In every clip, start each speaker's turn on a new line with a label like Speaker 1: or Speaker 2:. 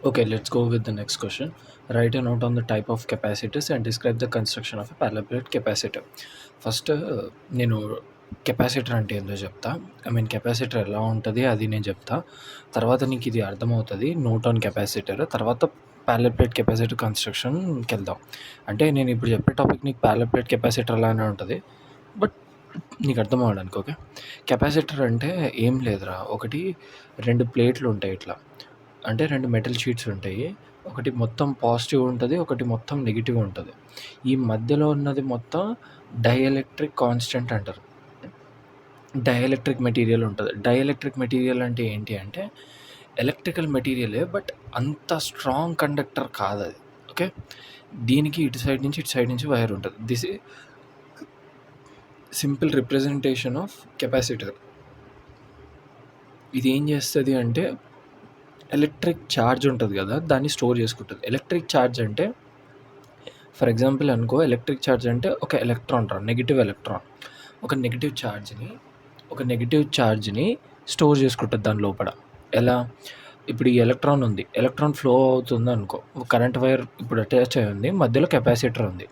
Speaker 1: Okay, let's go with the next question. Write a note on the type of capacitors and describe the construction of a parallel plate capacitor. First నేను capacitor అంటే ఏందో చెప్తా. Capacitor ఎలా ఉంటది అది నేను చెప్తా. తర్వాత నీకు ఇది అర్థమవుతది. Note on capacitor. తర్వాత పారలెల్ ప్లేట్ కెపాసిటర్ కన్‌స్ట్రక్షన్‌కెళ్దాం. అంటే నేను ఇప్పుడు చెప్పే టాపిక్ నీకు పారలెల్ ప్లేట్ కెపాసిటర్ లానే ఉంటది. బట్ నీకు అర్థం అవ్వడానికి ఓకే. కెపాసిటర్ అంటే ఏం లేదురా. ఒకటి 2 ప్లేట్లు ఉంటాయి ఇట్లా. అంటే 2 మెటల్ షీట్స్ ఉంటాయి. ఒకటి మొత్తం పాజిటివ్ ఉంటది. ఒకటి మొత్తం నెగెటివ్ ఉంటది. ఈ మధ్యలో ఉన్నది మొత్తం డైఎలక్ట్రిక్ కాన్స్టెంట్ అంటారు. డైఎలక్ట్రిక్ మెటీరియల్ ఉంటది. డైఎలక్ట్రిక్ మెటీరియల్ అంటే ఏంటి అంటే ఎలక్ట్రికల్ మెటీరియలే బట్ అంత స్ట్రాంగ్ కండక్టర్ కాదది. ఓకే. దీనికి ఇటు సైడ్ నుంచి, ఇటు సైడ్ నుంచి వైర్ ఉంటది. This is simple representation of capacitor. ఇది ఏం చేస్తది అంటే ఎలక్ట్రిక్ ఛార్జ్ ఉంటది గదా! దాన్ని స్టోర్ చేసుకుంటది. ఎలక్ట్రిక్ ఛార్జ్ అంటే ఫర్ ఎగ్జాంపుల్ అనుకో ఎలక్ట్రిక్ ఛార్జ్ అంటే ఒక ఎలక్ట్రాన్ నెగెటివ్ ఎలక్ట్రాన్. ఒక నెగెటివ్ ఛార్జ్‌ని స్టోర్ చేసుకుంటది దాని లోపల. ఎలా? ఇప్పుడు ఈ ఎలక్ట్రాన్ ఉంది. ఎలక్ట్రాన్ ఫ్లో అవుతుందనుకో. కరెంట్ వైర్ ఇప్పుడు అటాచ్ అయ్యి ఉంది. మధ్యలో కెపాసిటర్ ఉంది.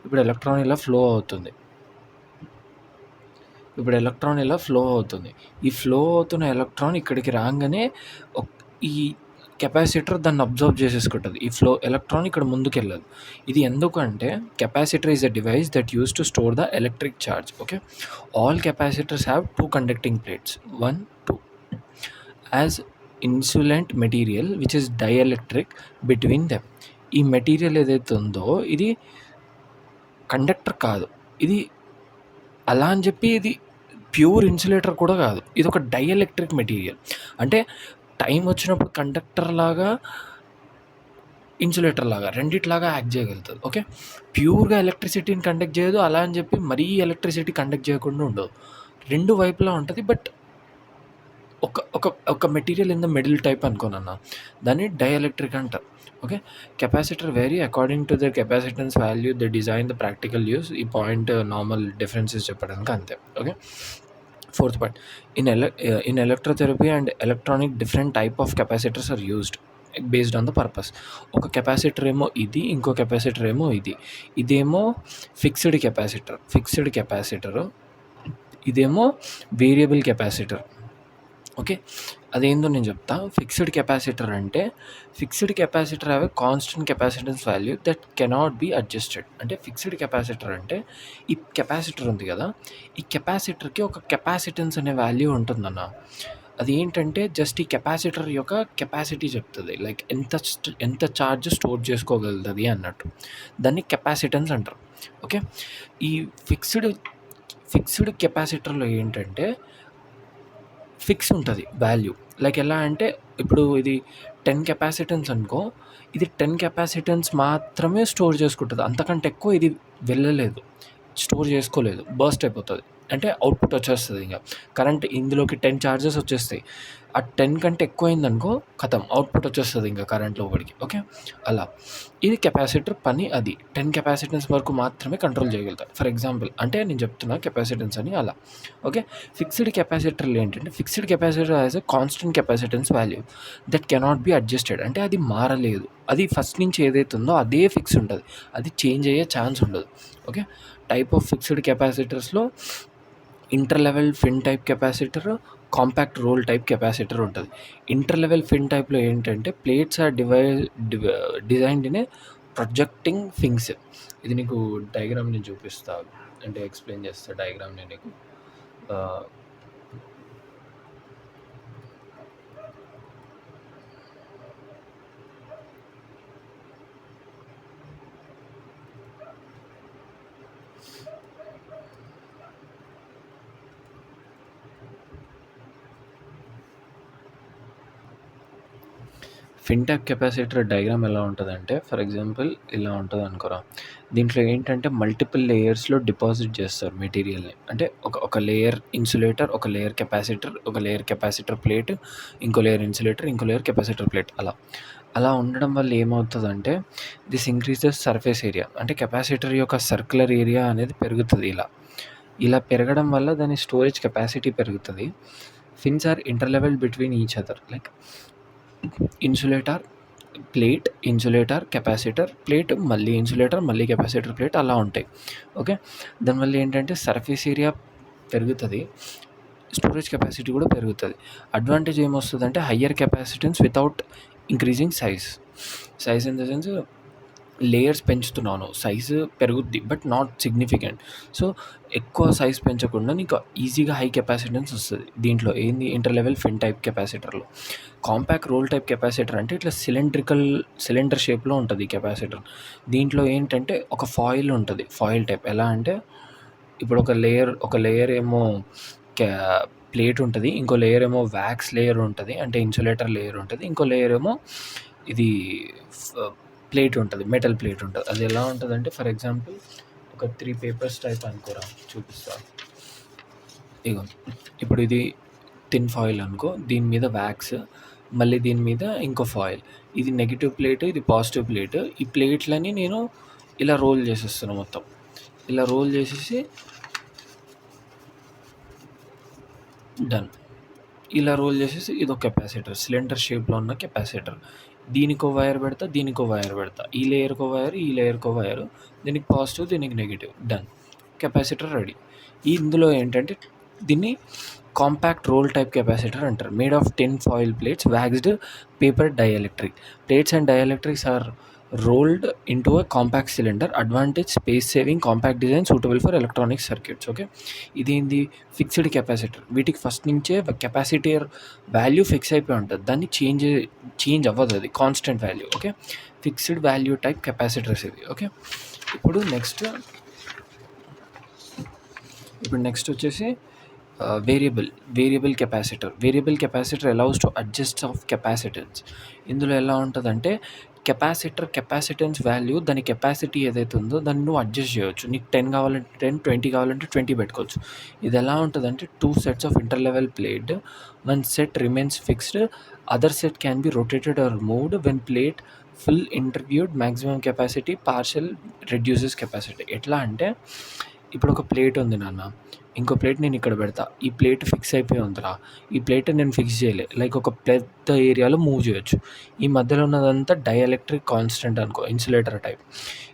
Speaker 1: ఇప్పుడు ఎలక్ట్రాన్ ఇలా ఫ్లో అవుతుంది. ఈ ఫ్లో అవుతున్న ఎలక్ట్రాన్ ఇక్కడికి రాంగానే ఈ కెపాసిటర్ దాన్ని అబ్జర్వ్ చేసేసుకుంటది. ఈ ఫ్లో ఎలక్ట్రాన్ ఇక్కడ ముందుకెళ్ళదు. ఇది ఎందుకంటే capacitor is a device that used to store the electric charge. Okay. All capacitors have 2 conducting plates. 1, 2 as insulant material which is dielectric between them. ఈ మెటీరియల్ ఏదైతే ఉందో ఇది కండక్టర్ కాదు. ఇది అలా అని చెప్పి ఇది ప్యూర్ ఇన్సులేటర్ కూడా కాదు. ఇదొక డైఎలక్ట్రిక్ మెటీరియల్. అంటే టైం వచ్చినప్పుడు కండక్టర్ లాగా, ఇన్సులేటర్ లాగా రెండిట్లాగా యాక్ట్ చేయగలుగుతది. ఓకే. ప్యూర్‌గా ఎలక్ట్రిసిటీని కండక్ట్ చేయదు. అలా అని చెప్పి మరీ ఎలక్ట్రిసిటీ కండక్ట్ చేయకుండా ఉండదు. 2 వైపులా ఉంటది. బట్ ఒక ఒక ఒక material in the middle type అనుకోనన్నా. దాన్ని డైఎలక్ట్రిక్ అంటారు. Okay. Capacitor vary according to their capacitance value they design the practical use. ఈ పాయింట్ నార్మల్ డిఫరెన్సెస్ చెప్పడానికి అంతే. Okay. Fourth point in electrotherapy and electronic different type of capacitors are used based on the purpose. ఒక capacitor ఏమో ఇది, ఇంకో capacitor ఏమో ఇది. ఇదేమో ఫిక్స్డ్ కెపాసిటరు. ఇదేమో వేరియబుల్ కెపాసిటర్. ఓకే. అదేందో నేను చెప్తా. Fixed capacitor have a constant capacitance value that cannot be adjusted. అంటే ఫిక్స్డ్ కెపాసిటర్ అంటే ఈ కెపాసిటర్ ఉంది కదా! ఈ కెపాసిటర్‌కి ఒక కెపాసిటెన్స్ అనే వాల్యూ ఉంటుందన్న. అదేంటంటే జస్ట్ ఈ కెపాసిటర్ యొక్క కెపాసిటీ చెప్తది. లైక్ ఎంత ఛార్జ్ స్టోర్ చేసుకోగలుగుతది అన్నట్టు. దాన్ని కెపాసిటెన్స్ అంటారు. ఓకే. ఈ ఫిక్స్డ్ కెపాసిటర్‌లో ఏంటంటే ఫిక్స్ ఉంటది వాల్యూ. లైక్ ఎలా అంటే ఇప్పుడు ఇది 10 కెపాసిటెన్స్ అనుకో. ఇది 10 కెపాసిటెన్స్ మాత్రమే స్టోర్ చేసుకుంటది. అంతకంటే ఎక్కువ ఇది వెళ్ళలేదు. స్టోర్ చేసుకోలేదు. బర్స్ట్ అయిపోతది. అంటే అవుట్‌పుట్ వచ్చేస్తది ఇంగ. కరెంట్ ఇందులోకి 10 చార్జెస్ వచ్చేస్తాయి. ఆ 10 కంటే ఎక్కువయిందనుకో ఖతం అవుట్‌పుట్ వచ్చేస్తది ఇంక కరెంట్ లోపలికి. ఓకే. అలా. ఇది కెపాసిటర్ పని అది. 10 కెపాసిటెన్స్ వరకు మాత్రమే కంట్రోల్ చేయగలుగుతారు. ఫర్ ఎగ్జాంపుల్ అంటే నేను చెప్తున్నా కెపాసిటెన్స్ అని అలా. ఓకే. ఫిక్స్డ్ కెపాసిటర్‌లు ఏంటంటే fixed capacitor has a constant capacitance value that cannot be adjusted. అంటే అది మారలేదు. అది ఫస్ట్ నుంచి ఏదైతే ఉందో అదే ఫిక్స్ ఉంటది. అది చేంజ్ అయ్యే ఛాన్స్ ఉండదు. ఓకే. టైప్ ఆఫ్ ఫిక్స్డ్ కెపాసిటర్స్‌లో inter level fin type capacitor, compact roll type capacitor ఉంటది. ఇంటర్ లెవెల్ ఫిన్ టైప్‌లో ఏంటంటే plates are designed in a projecting fins. ఇది నీకు డయాగ్రామ్ నేను చూపిస్తా. అంటే ఎక్స్‌ప్లెయిన్ చేస్తా డయాగ్రామ్ నేను నీకు. ఆహ్ ఫిన్ టైప్ కెపాసిటర్ డయాగ్రామ్ ఎలా ఉంటదంటే ఫర్ ఎగ్జాంపుల్ ఇలా ఉంటదనుకోరా. దీంట్లో ఏంటంటే మల్టిపుల్ లేయర్స్‌లో డిపాజిట్ చేస్తారు మెటీరియల్‌ని. అంటే ఒక లేయర్ ఇన్సులేటర్, ఒక లేయర్ కెపాసిటర్, ఒక లేయర్ కెపాసిటర్ ప్లేట్, ఇంకో లేయర్ ఇన్సులేటర్, ఇంకో లేయర్ కెపాసిటర్ ప్లేట్ అలా. అలా ఉండడం వల్ల ఏమవుతదంటే దిస్ ఇంక్రీజెస్ సర్ఫేస్ ఏరియా. అంటే కెపాసిటర్ యొక్క సర్క్యులర్ ఏరియా అనేది పెరుగుతది ఇలా. ఇలా పెరగడం వల్ల దాని స్టోరేజ్ కెపాసిటీ పెరుగుతది. Fins are interleaved between each other. Like insulator plate, insulator, capacitor, plate, మళ్ళీ ఇన్సులేటర్, మళ్ళీ కెపాసిటర్, ప్లేట్ అలా ఉంటాయి. ఓకే. దానివల్ల ఏంటంటే సర్ఫేస్ ఏరియా పెరుగుతది. స్టోరేజ్ కెపాసిటీ కూడా పెరుగుతది. అడ్వాంటేజ్ ఏమొస్తదంటే higher capacitance without increasing size. Size in the sense layers పెంచుతున్నాను. సైజు పెరుగుద్ది బట్ నాట్ సిగ్నిఫికెంట్. సో, ఎక్కువ సైజ్ పెంచకుండా నీకు ఈజీగా హై కెపాసిటెన్స్ వస్తది. దీంట్లో ఏంది ఇంటర్ లెవెల్ ఫిన్ టైప్ కెపాసిటర్‌లో. కాంపాక్ట్ రోల్ టైప్ కెపాసిటర్ అంటే ఇట్లా సిలిండర్ షేప్‌లో ఉంటది ఈ కెపాసిటర్. దీంట్లో ఏంటంటే ఒక ఫాయిల్ ఉంటది. Foil type. ఎలా అంటే ఇప్పుడు ఒక లేయర్ ఏమో క్యా ప్లేట్ ఉంటది. ఇంకో లేయర్ ఏమో వాక్స్ లేయర్ ఉంటది. అంటే ఇన్సులేటర్ లేయర్ ఉంటది. ఇంకో లేయర్ ఏమో ఇది ఫ్ ప్లేట్ ఉంటది. మెటల్ ప్లేట్ ఉంటది. అది ఎలా ఉంటదంటే ఫర్ ఎగ్జాంపుల్ ఒక 3 పేపర్స్ టైప్ అనుకోరా చూపిస్తా. ఇగో ఇప్పుడు ఇది థిన్ ఫాయిల్ అనుకో. దీని మీద వాక్స్, మళ్ళీ దీని మీద ఇంకో ఫాయిల్. ఇది నెగెటివ్ ప్లేట్, ఇది పాజిటివ్ ప్లేట్. ఈ ప్లేట్లని నేను ఇలా రోల్ చేసేస్తున్నా మొత్తం. ఇలా రోల్ చేసేసి డన్. ఇలా రోల్ చేసేసి ఇదొక కెపాసిటర్. సిలిండర్ షేప్‌లో ఉన్న కెపాసిటర్. దీనికో వైర్ పెడతా, దీనికో వైర్ పెడతా. ఈ లేయర్‌కో వైర్, ఈ లేయర్‌కో వైర్. దీనికి పాజిటివ్, దీనికి నెగెటివ్. డన్. Capacitor ready. ఇందులో ఏంటంటే దీన్ని కాంపాక్ట్ రోల్ టైప్ కెపాసిటర్ అంటారు. Made of 10 foil plates, waxed paper dielectric. Plates and dielectrics are rolled into a compact cylinder. Advantage space saving, compact design, suitable for electronic circuits. Okay. ఇదేంది fixed capacitor. వీటికి first నుంచే capacitor value fix అయిపోయి ఉంటుంది. దాన్ని change అవ్వదు. అది constant value. Okay. Fixed value type capacitors ఇది. Okay. ఇప్పుడు నెక్స్ట్ వచ్చేసి variable capacitor. Variable capacitor allows to adjust of capacitance. ఇందులో ఎలా ఉంటదంటే కెపాసిటెన్స్ వాల్యూ దాని కెపాసిటీ ఏదైతే ఉందో దాన్ని నువ్వు అడ్జస్ట్ చేయొచ్చు. నీకు 10 కావాలంటే 10, 20 కావాలంటే 20 పెట్టుకోవచ్చు. ఇది ఎలా ఉంటదంటే 2 sets of interleaved plate. One set remains fixed. Other set can be rotated or moved when plate full interleaved. Maximum capacity partial reduces capacity. ఎట్లా అంటే ఇప్పుడు ఒక ప్లేట్ ఉంది నాన్న. ఇంకో ప్లేట్ నేను ఇక్కడ పెడతా. ఈ ప్లేట్ ఫిక్స్ అయిపోయి ఉందిరా. ఈ ప్లేట్ నేను ఫిక్స్ చేయలే. లైక్ ఒక పెద్ద ఏరియాలో మూవ్ చేయొచ్చు. ఈ మధ్యలో ఉన్నదంతా డైఎలెక్ట్రిక్ కాన్స్టెంట్ అనుకో, ఇన్సులేటర్ టైప్.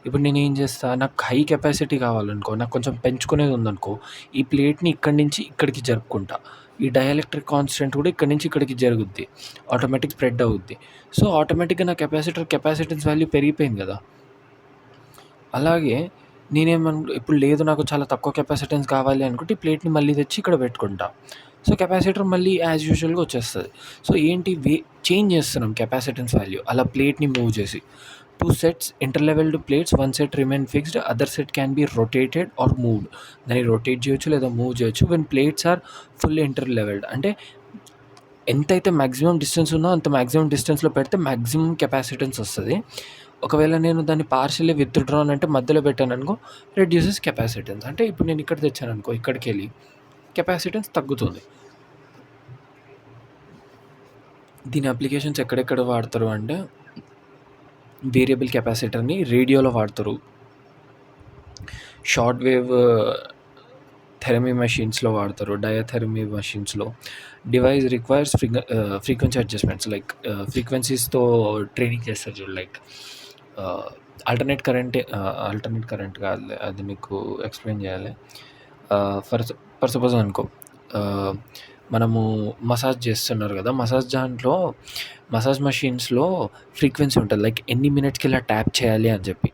Speaker 1: ఇప్పుడు నేను ఏం చేస్తా, నాకు హై కెపాసిటీ కావాలనుకో, నాకు కొంచెం పెంచుకునేది ఉందనుకో, ఈ ప్లేట్ని ఇక్కడి నుంచి ఇక్కడికి జరుపుకుంటా. ఈ డైఎలెక్ట్రిక్ కాన్స్టెంట్ కూడా ఇక్కడి నుంచి ఇక్కడికి జరుగుద్ది. ఆటోమేటిక్ స్ప్రెడ్ అవుద్ది. సో ఆటోమేటిక్గా నా కెపాసిటెన్స్ వాల్యూ పెరిగిపోయింది కదా. అలాగే ఇప్పుడు లేదు నాకు చాలా తక్కువ కెపాసిటెన్స్ కావాలి అనుకుంటే ఈ ప్లేట్‌ని మళ్ళీ తెచ్చి ఇక్కడ పెట్టుకుంటా. సో కెపాసిటర్ మళ్ళీ యాజ్ యూజువల్‌గా వచ్చేస్తది. సో ఏంటి చేంజ్ చేస్తున్నాం కెపాసిటెన్స్ వాల్యూ అలా ప్లేట్‌ని మూవ్ చేసి. 2 sets interleaved plates, 1 set remain fixed. Other set can be rotated or moved. దాన్ని రొటేట్ చేయొచ్చు లేదా మూవ్ చేయొచ్చు. When plates are full interleaved అంటే ఎంతైతే మాక్సిమం డిస్టెన్స్ ఉందో అంత మాక్సిమం డిస్టెన్స్‌లో పెడితే మాక్సిమం కెపాసిటెన్స్ వస్తది. ఒకవేళ నేను దాన్ని పార్షియల్లీ విత్‌డ్రాన్ అంటే మధ్యలో పెట్టాననుకో రెడ్యూసెస్ కెపాసిటెన్స్. అంటే ఇప్పుడు నేను ఇక్కడ తెచ్చాననుకో ఇక్కడికెళ్ళి కెపాసిటెన్స్ తగ్గుతుంది. దీని అప్లికేషన్స్ ఎక్కడెక్కడ వాడతారు అంటే వేరియబుల్ కెపాసిటర్‌ని రేడియోలో వాడతారు. షార్ట్ వేవ్ థెరమీ మెషిన్స్‌లో వాడతారు. డయాథెరమీ మెషిన్స్‌లో. Device requires frequency adjustments like ఫ్రీక్వెన్సీస్‌తో ట్రైనింగ్ చేస్తారు చూడు. లైక్ ఆల్టర్నేట్ కరెంట్ కాదులే, అది మీకు ఎక్స్‌ప్లెయిన్ చేయాలి. ఫర్ సపోజ్ అనుకో, మనము మసాజ్ చేస్తున్నారు కదా. మసాజ్ మెషిన్స్‌లో ఫ్రీక్వెన్సీ ఉంటది. లైక్ ఎన్ని మినిట్స్‌కి ఇలా ట్యాప్ చేయాలి అని చెప్పి.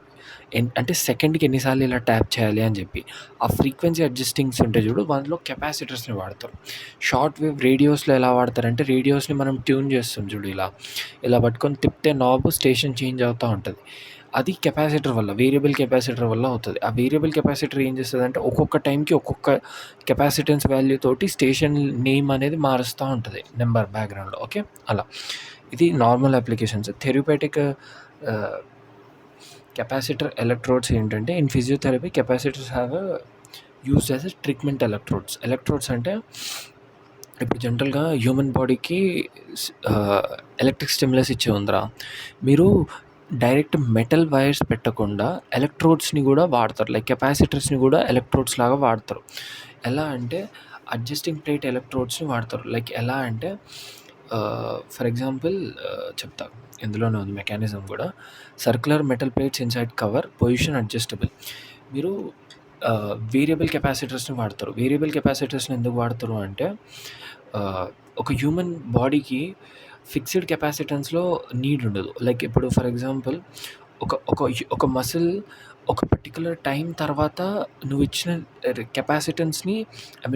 Speaker 1: అంటే సెకండ్‌కి ఎన్నిసార్లు ఇలా ట్యాప్ చేయాలి అని చెప్పి. ఆ ఫ్రీక్వెన్సీ అడ్జస్టింగ్స్ ఉంటాయి చూడు, అందులో కెపాసిటర్స్‌ని వాడతారు. షార్ట్ వేవ్ రేడియోస్‌లో ఎలా వాడతారంటే రేడియోస్‌ని మనం ట్యూన్ చేస్తాం చూడు, ఇలా పట్టుకొని తిప్పితే నాబ్ స్టేషన్ చేంజ్ అవుతా ఉంటది. అది కెపాసిటర్ వల్ల, వేరియబుల్ కెపాసిటర్ వల్ల అవుతది. ఆ వేరియబుల్ కెపాసిటర్ ఏం చేస్తదంటే ఒక్కొక్క టైంకి ఒక్కొక్క కెపాసిటెన్స్ వాల్యూ తోటి స్టేషన్ నేమ్ అనేది మారుస్తా ఉంటది. నెంబర్ బ్యాక్‌గ్రౌండ్‌లో. ఓకే. అలా. ఇది normal applications. Therapeutic capacitor electrodes ఏంటంటే in physiotherapy capacitors have used as a treatment electrodes. Electrodes అంటే ఇప్పుడు జనరల్‌గా హ్యూమన్ బాడీకి ఎలక్ట్రిక్ స్టిమ్యులస్ ఇచ్చే ఉందిరా. మీరు డైరెక్ట్ మెటల్ వైర్స్ పెట్టకుండా ఎలక్ట్రోడ్స్‌ని కూడా వాడతారు. లైక్ కెపాసిటర్స్‌ని కూడా ఎలక్ట్రోడ్స్ లాగా వాడతారు. ఎలా అంటే అడ్జస్టింగ్ ప్లేట్ ఎలక్ట్రోడ్స్‌ని వాడతారు. లైక్ ఎలా అంటే ఫర్ ఎగ్జాంపుల్ చెప్తా. ఇందులోనే ఉంది మెకానిజం కూడా. Circular metal plates inside cover position adjustable. మీరు వేరియబుల్ కెపాసిటర్స్ని వాడతారు. వేరియబుల్ కెపాసిటర్స్ని ఎందుకు వాడతారు అంటే ఒక హ్యూమన్ బాడీకి ఫిక్స్డ్ కెపాసిటెన్స్లో నీడ్ ఉండదు. లైక్ ఇప్పుడు ఫర్ ఎగ్జాంపుల్ ఒక మసిల్ ఒక పర్టికులర్ టైం తర్వాత నువ్వు ఇచ్చిన కెపాసిటెన్స్ని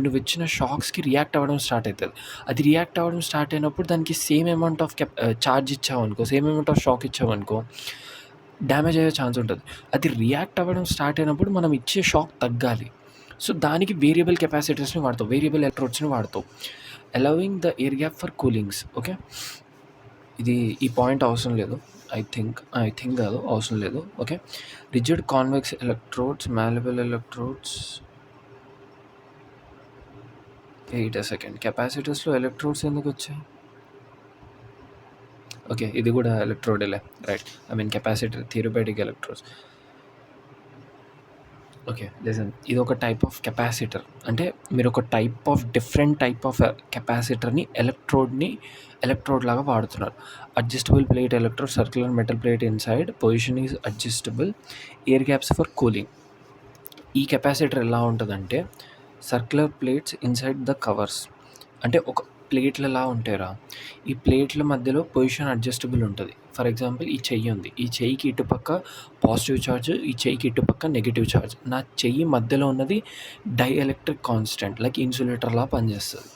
Speaker 1: నువ్వు ఇచ్చిన షాక్స్కి రియాక్ట్ అవ్వడం స్టార్ట్ అవుతుంది. అది రియాక్ట్ అవ్వడం స్టార్ట్ అయినప్పుడు దానికి సేమ్ అమౌంట్ ఆఫ్ ఛార్జ్ ఇచ్చావనుకో, సేమ్ అమౌంట్ ఆఫ్ షాక్ ఇచ్చావనుకో డ్యామేజ్ అయ్యే ఛాన్స్ ఉంటుంది. అది రియాక్ట్ అవ్వడం స్టార్ట్ అయినప్పుడు మనం ఇచ్చే షాక్ తగ్గాలి. సో దానికి వేరియబుల్ కెపాసిటర్స్ని వాడతావు, వేరియబుల్ ఎలక్ట్రోడ్స్ని వాడతావు. Allowing the air gap for coolings. Okay, ఈ పాయింట్ అవసరం లేదు. ఐ థింక్ కాదు, అవసరం లేదు. Okay, rigid convex electrodes, malleable electrodes. Wait a second, కెపాసిటర్స్లో ఎలక్ట్రోడ్స్ ఎందుకు వచ్చాయి? ఓకే, ఇది కూడా ఎలక్ట్రోడేలే, right. Capacitor theoretic electrodes. Okay, listen, ఇది ఒక టైప్ ఆఫ్ కెపాసిటర్. అంటే మీరు ఒక డిఫరెంట్ టైప్ ఆఫ్ కెపాసిటర్ని ఎలక్ట్రోడ్ లాగా వాడుతున్నారు. Adjustable plate electrode, circular metal plate inside, position is adjustable, air gaps for cooling. ఈ కెపాసిటర్ ఎలా ఉంటుందంటే circular plates inside the covers. అంటే ఒక ప్లేట్లలా ఉంటాయిరా, ఈ ప్లేట్ల మధ్యలో పొజిషన్ అడ్జస్టబుల్ ఉంటుంది. ఫర్ ఎగ్జాంపుల్ ఈ చెయ్యి ఉంది, ఈ చెయ్యికి ఇటుపక్క పాజిటివ్ ఛార్జ్, ఈ చెయ్యికి ఇటుపక్క నెగిటివ్ ఛార్జ్. నా చెయ్యి మధ్యలో ఉన్నది డైఎలక్ట్రిక్ కాన్స్టెంట్, లైక్ ఇన్సులేటర్లా పనిచేస్తుంది.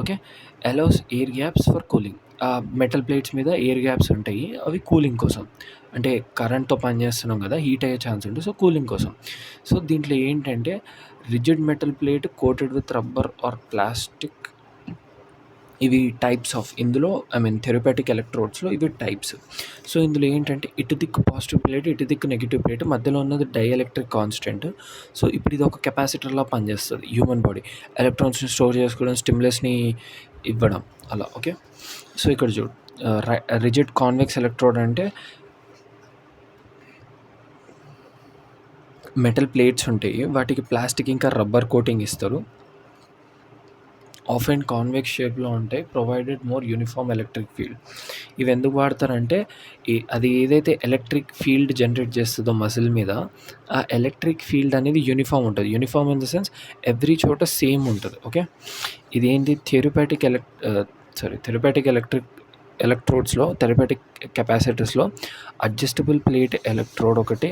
Speaker 1: Okay, allows air gaps for cooling. ఆ మెటల్ ప్లేట్స్ మీద ఎయిర్ గ్యాప్స్ ఉంటాయి, అవి కూలింగ్ కోసం. అంటే కరెంట్తో పనిచేస్తున్నాం కదా, హీట్ అయ్యే ఛాన్స్ ఉంటుంది, సో కూలింగ్ కోసం. సో దీంట్లో ఏంటంటే rigid metal plate coated with rubber or plastic. ఇవి టైప్స్ ఆఫ్, ఇందులో థెరపటిక్ ఎలక్ట్రోడ్స్లో ఇవి టైప్స్. సో ఇందులో ఏంటంటే ఇటు దిక్కు పాజిటివ్ ప్లేట్, ఇటు దిక్కు నెగిటివ్ ప్లేట్, మధ్యలో ఉన్నది డైఎలక్ట్రిక్ కాన్స్టెంట్. సో ఇప్పుడు ఇది ఒక కెపాసిటర్లా పనిచేస్తుంది. హ్యూమన్ బాడీ ఎలక్ట్రాన్స్ని స్టోర్ చేసుకోవడం, స్టిమ్యులస్ని ఇవ్వడం అలా. ఓకే, సో ఇక్కడ చూడు, రిజిడ్ కాన్వెక్స్ ఎలక్ట్రోడ్ అంటే మెటల్ ప్లేట్స్ ఉంటాయి, వాటికి ప్లాస్టిక్ ఇంకా రబ్బర్ కోటింగ్ ఇస్తారు. ఆఫ్ అండ్ కాన్వెక్స్ షేప్లో ఉంటాయి, provided more uniform electric field. ఇవి ఎందుకు వాడతారంటే అది ఏదైతే ఎలక్ట్రిక్ ఫీల్డ్ జనరేట్ చేస్తుందో మసిల్ మీద, ఆ ఎలక్ట్రిక్ ఫీల్డ్ అనేది యూనిఫామ్ ఉంటుంది. Uniform in the sense every చోట సేమ్ ఉంటుంది. ఓకే, ఇదేంటి థెరపటిక్ ఎలక్ట్రోడ్స్లో, థెరపటిక్ కెపాసిటర్స్లో అడ్జస్టబుల్ ప్లేట్ ఎలక్ట్రోడ్ ఒకటి,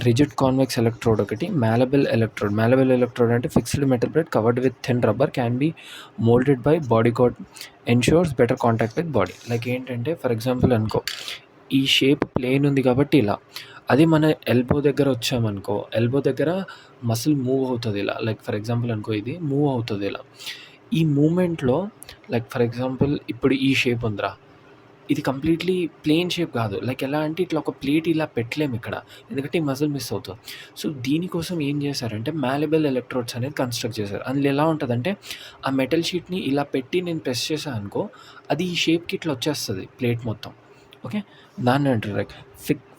Speaker 1: రిజిడ్ కాన్వెక్స్ ఎలక్ట్రోడ్ ఒకటి, మ్యాలబుల్ ఎలక్ట్రోడ్ అంటే fixed metal plate covered with thin rubber, can be moulded by body coat, ensures better contact with body. Like ఏంటంటే for example అనుకో, ఈ shape plane ఉంది కాబట్టి ఇలా, అది మన ఎల్బో దగ్గర వచ్చామనుకో, ఎల్బో దగ్గర మసిల్ మూవ్ అవుతుంది ఇలా. లైక్ ఫర్ ఎగ్జాంపుల్ అనుకో, ఇది మూవ్ అవుతుంది ఇలా. ఈ మూమెంట్లో లైక్ ఫర్ ఎగ్జాంపుల్ ఇప్పుడు ఈ షేప్ ఉందిరా, ఇది కంప్లీట్లీ ప్లేన్ షేప్ కాదు. లైక్ ఎలా అంటే ఇట్లా ఒక ప్లేట్ ఇలా పెట్టలేము ఇక్కడ, ఎందుకంటే ఈ మజిల్ మిస్ అవుతుంది. సో దీనికోసం ఏం చేశారంటే మ్యాలబుల్ ఎలక్ట్రోడ్స్ అనేది కన్స్ట్రక్ట్ చేశారు. అందులో ఎలా ఉంటుందంటే ఆ మెటల్ షీట్ని ఇలా పెట్టి నేను ప్రెస్ చేశాను అనుకో, అది ఈ షేప్కి ఇట్లా వచ్చేస్తుంది ప్లేట్ మొత్తం. ఓకే, దాన్ని అంటారు like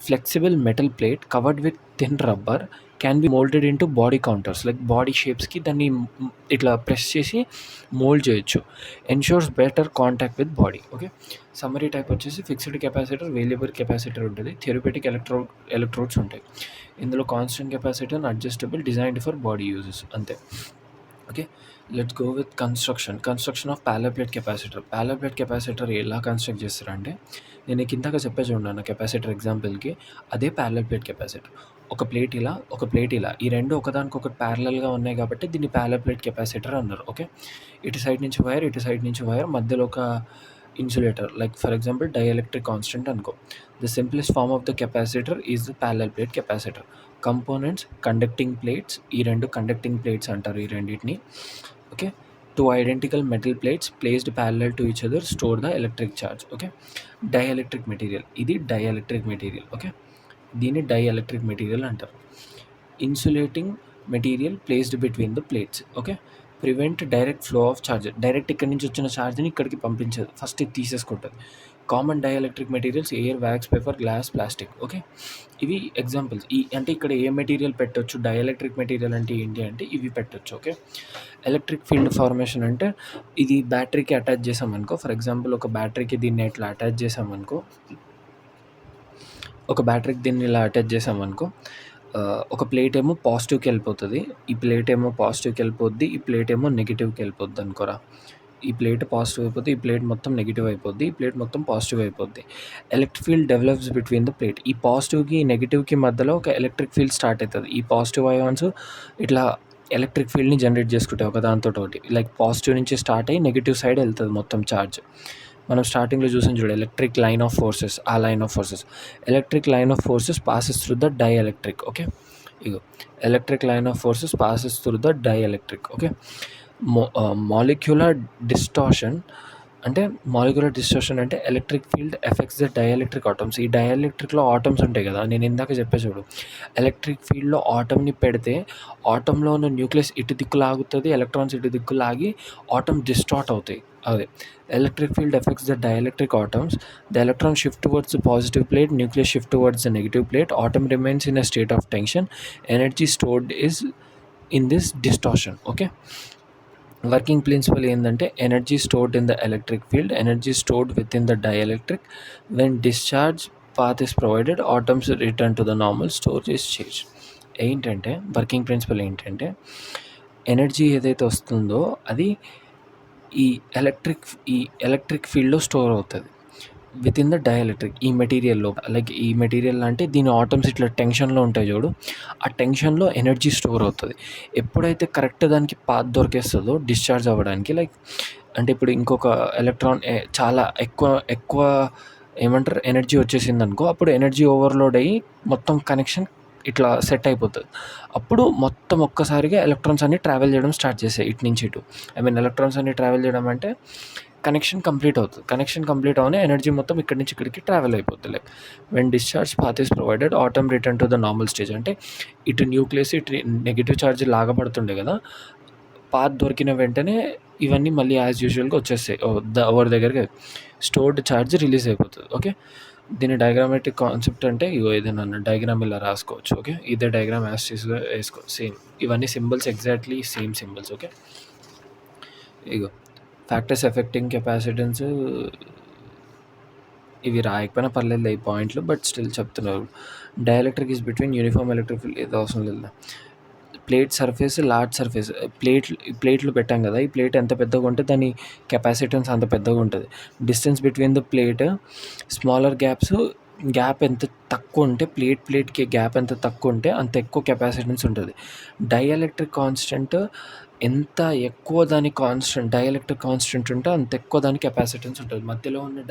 Speaker 1: flexible metal plate covered with thin rubber, can be moulded into body counters. Like body షేప్స్కి దాన్ని ఇట్లా ప్రెస్ చేసి మోల్డ్ చేయొచ్చు. Ensures better contact with body. Okay, summary type వచ్చేసి ఫిక్స్డ్ కెపాసిటర్, వేరియబుల్ కెపాసిటర్ ఉంటుంది, therapeutic electrodes ఉంటాయి. ఇందులో constant capacitor, adjustable, designed for body uses, అంతే. Okay, let's go with construction of parallel plate capacitor. Parallel plate capacitor ఎలా construct చేస్తారంటే, నేను కిందగా చెప్పే చూడండి కెపాసిటర్ ఎగ్జాంపుల్కి, అదే ప్యారలల్ ప్లేట్ కెపాసిటర్. ఒక ప్లేట్ ఇలా, ఈ రెండు ఒకదానికొకటి ప్యారలల్గా ఉన్నాయి కాబట్టి దీన్ని ప్యారలల్ ప్లేట్ కెపాసిటర్ అన్నారు. ఓకే, ఇటు సైడ్ నుంచి వైర్, మధ్యలో ఒక insulator, like for example dielectric constant అనుకో. The simplest form of the capacitor is the parallel plate capacitor. Components conducting plates, ఈ రెండు కండక్టింగ్ ప్లేట్స్ అంటారు ఈ రెండింటిని. Okay, 2 identical metal plates placed parallel to each other store the electric charge. Okay, dielectric material, ఇది dielectric material. Okay, దీన్ని dielectric material అంటారు. Insulating material placed between the plates. Okay, prevent direct flow of charge. Direct ఇక్కడి నుంచి వచ్చిన ఛార్జ్ని ఇక్కడికి పంపించదు, first ఇది తీసేసుకుంటుంది. Common dielectric materials air, wax paper, glass, plastic. Okay, ఇవి ఎగ్జాంపుల్స్. అంటే ఇక్కడ ఏ మెటీరియల్ పెట్టొచ్చు, డైఎలక్ట్రిక్ మెటీరియల్ అంటే ఏంటి అంటే ఇవి పెట్టొచ్చు. ఓకే, ఎలక్ట్రిక్ ఫీల్డ్ ఫార్మేషన్ అంటే ఇది బ్యాటరీకి అటాచ్ చేసామనుకో, ఫర్ ఎగ్జాంపుల్ ఒక బ్యాటరీకి దీన్ని ఇట్లా అటాచ్ చేసామనుకో, ఒక ప్లేట్ ఏమో పాజిటివ్కి వెళ్ళిపోతుంది, ఈ ప్లేట్ ఏమో పాజిటివ్కి వెళ్ళిపోద్ది, ఈ ప్లేట్ ఏమో నెగిటివ్కి వెళ్ళిపోద్ది అనుకోరా. ఈ ప్లేట్ పాజిటివ్ అయిపోద్ది, ఈ ప్లేట్ మొత్తం నెగిటివ్ అయిపోద్ది, ఈ ప్లేట్ మొత్తం పాజిటివ్ అయిపోద్ది. Electric field develops between the plate. ఈ పాజిటివ్కి నెగిటివ్కి మధ్యలో ఒక ఎలక్ట్రిక్ ఫీల్డ్ స్టార్ట్ అవుతుంది. ఈ పాజిటివ్ అయాన్స్ ఇట్లా ఎలక్ట్రిక్ ఫీల్డ్ని జనరేట్ చేసుకుంటాయి ఒక దాంతో ఒకటి. లైక్ పాజిటివ్ నుంచి స్టార్ట్ అయ్యి నెగిటివ్ సైడ్ వెళ్తుంది మొత్తం ఛార్జ్. మనం స్టార్టింగ్లో చూసాం చూడు, ఎలక్ట్రిక్ లైన్ ఆఫ్ ఫోర్సెస్. ఆ line of forces, electric line of forces passes through the dielectric. Okay, ఇగో electric line of forces passes through the dielectric. Okay, molecular distortion అంటే electric field effects the dielectric atoms. ఈ డైఎలక్ట్రిక్లో atoms ఉంటాయి కదా, నేను ఇందాక చెప్పే చూడు, ఎలక్ట్రిక్ ఫీల్డ్లో ఆటమ్ని పెడితే ఆటంలో ఉన్న న్యూక్లియస్ ఇటు దిక్కు లాగుతుంది, ఎలక్ట్రాన్స్ ఇటు దిక్కు లాగి ఆటమ్ డిస్టార్ట్ అవుతాయి. అదే electric field effects the dielectric atoms. The electron shift towards the positive plate, nucleus shift towards the negative plate, atom remains in a state of tension, energy stored is in this distortion. Okay, working principle ఏంటంటే energy stored in the electric field, energy stored within the dielectric, when discharge path is provided, atoms return to the normal, storage change. ఏంటంటే working principle ఏంటంటే energy ఏదైతే వస్తుందో అది ఈ electric ఫీల్డ్లో store అవుతుంది with in the dielectric, ఈ మెటీరియల్లో. Like ఈ మెటీరియల్ అంటే దీని ఆటమ్స్ ఇట్లా టెన్షన్లో ఉంటాయి చూడు, ఆ టెన్షన్లో ఎనర్జీ స్టోర్ అవుతుంది. ఎప్పుడైతే కరెక్ట్ దానికి పాత్ దొరికేస్తుందో డిశ్చార్జ్ అవ్వడానికి, లైక్ అంటే ఇప్పుడు ఇంకొక ఎలక్ట్రాన్ చాలా ఎక్కువ ఏమంటారు ఎనర్జీ వచ్చేసింది అనుకో, అప్పుడు ఎనర్జీ ఓవర్లోడ్ అయ్యి మొత్తం కనెక్షన్ ఇట్లా సెట్ అయిపోతుంది. అప్పుడు మొత్తం ఒక్కసారిగా ఎలక్ట్రాన్స్ అన్నీ ట్రావెల్ చేయడం స్టార్ట్ చేస్తాయి ఇటు నుంచి ఇటు. ఎలక్ట్రాన్స్ అన్నీ ట్రావెల్ చేయడం అంటే కనెక్షన్ కంప్లీట్ అవుతుంది. కనెక్షన్ కంప్లీట్ అవనే ఎనర్జీ మొత్తం ఇక్కడి నుంచి ఇక్కడికి ట్రావెల్ అయిపోతుంది. Like when discharge path is provided, atom return to the normal stage. అంటే ఇటు న్యూక్లియస్ ఇటు నెగిటివ్ ఛార్జ్ లాగబడుతుండే కదా, పాత్ దొరికిన వెంటనే ఇవన్నీ మళ్ళీ యాజ్ యూజువల్గా వచ్చేస్తాయి ఎవరి దగ్గరికి, స్టోర్డ్ ఛార్జ్ రిలీజ్ అయిపోతుంది. ఓకే, దీని డయాగ్రామెటిక్ కాన్సెప్ట్ అంటే ఇగో ఏదైనా డయాగ్రామ్ ఇలా రాసుకోవచ్చు. ఓకే, ఇదే డయాగ్రామ్ యాస్టీస్గా వేసుకో, సేమ్ ఇవన్నీ symbols exactly same symbols. Okay, ఇగో ఫ్యాక్టర్స్ ఎఫెక్టింగ్ కెపాసిటెన్స్ ఇవి రాయకపోయినా పర్లేదు ఈ పాయింట్లు, బట్ స్టిల్ చెప్తున్నారు. Dielectric is between uniform electric field, ఏదో అవసరం లేదు. Plate surface, large surface. ప్లేట్లు పెట్టాం కదా, ఈ ప్లేట్ ఎంత పెద్దగా ఉంటే దాని కెపాసిటెన్స్ అంత పెద్దగా ఉంటుంది. Distance between the plate smaller gap ఎంత తక్కువ ఉంటే, ప్లేట్కి గ్యాప్ ఎంత తక్కువ ఉంటే అంత ఎక్కువ కెపాసిటెన్స్ ఉంటుంది. డైఎలక్ట్రిక్ కాన్స్టెంట్ ఎంత ఎక్కువ దాని డైఎలక్ట్రిక్ కాన్స్టెంట్ ఉంటే అంత ఎక్కువ దాని కెపాసిటెన్స్ ఉంటుంది. మధ్యలో ఉన్న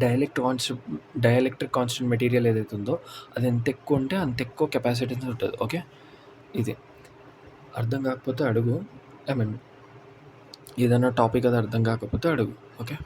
Speaker 1: డైఎలక్ట్రిక్ కాన్స్టెంట్ మెటీరియల్ ఏదైతే ఉందో అది ఎంత ఎక్కువ ఉంటే అంత ఎక్కువ కెపాసిటెన్స్ ఉంటుంది. ఓకే, ఇది అర్థం కాకపోతే అడుగు, ఏదైనా టాపిక్ అది అర్థం కాకపోతే అడుగు. ఓకే.